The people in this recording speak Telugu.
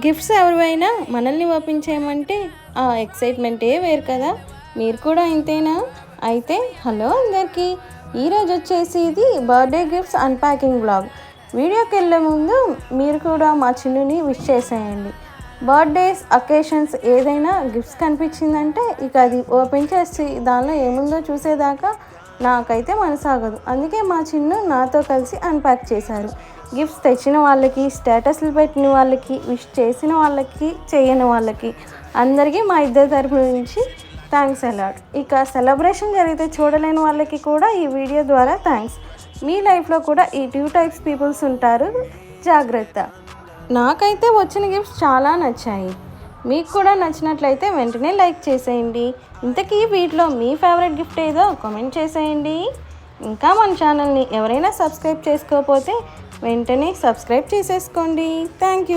గిఫ్ట్స్ ఎవరివైనా మనల్ని ఒప్పించేయమంటే ఆ ఎక్సైట్మెంటే వేరు కదా. మీరు కూడా ఇంతేనా? అయితే హలో అందరికీ, ఈరోజు వచ్చేసి ఇది బర్త్డే గిఫ్ట్స్ అన్ప్యాకింగ్ బ్లాగ్. వీడియోకి వెళ్ళే ముందు మీరు కూడా మా చిన్నుని విష్ చేసేయండి. బర్త్డేస్ అకేషన్స్ ఏదైనా గిఫ్ట్స్ కనిపించిందంటే ఇక అది ఓపెన్ చేసి దానిలో ఏముందో చూసేదాకా నాకైతే మనసాగదు. అందుకే మా చిన్ను నాతో కలిసి అన్ప్యాక్ చేశారు. గిఫ్ట్స్ తెచ్చిన వాళ్ళకి, స్టేటస్లు పెట్టిన వాళ్ళకి, విష్ చేసిన వాళ్ళకి, చేయని వాళ్ళకి అందరికీ మా ఇద్దరి తరపు నుంచి థ్యాంక్స్ అలాట్. ఇక సెలబ్రేషన్ జరిగితే చూడలేని వాళ్ళకి కూడా ఈ వీడియో ద్వారా థ్యాంక్స్. మీ లైఫ్లో కూడా ఈ 2 టైప్స్ పీపుల్స్ ఉంటారు, జాగ్రత్త. నాకైతే వచ్చిన గిఫ్ట్స్ చాలా నచ్చాయి. మీకు కూడా నచ్చినట్లయితే వెంటనే లైక్ చేసేయండి. ఇంతకీ వీటిలో మీ ఫేవరెట్ గిఫ్ట్ ఏదో కామెంట్ చేసేయండి. ఇంకా మన ఛానల్ని ఎవరైనా సబ్స్క్రైబ్ చేసుకోకపోతే వెంటనే సబ్స్క్రైబ్ చేసేసుకోండి. Thank you.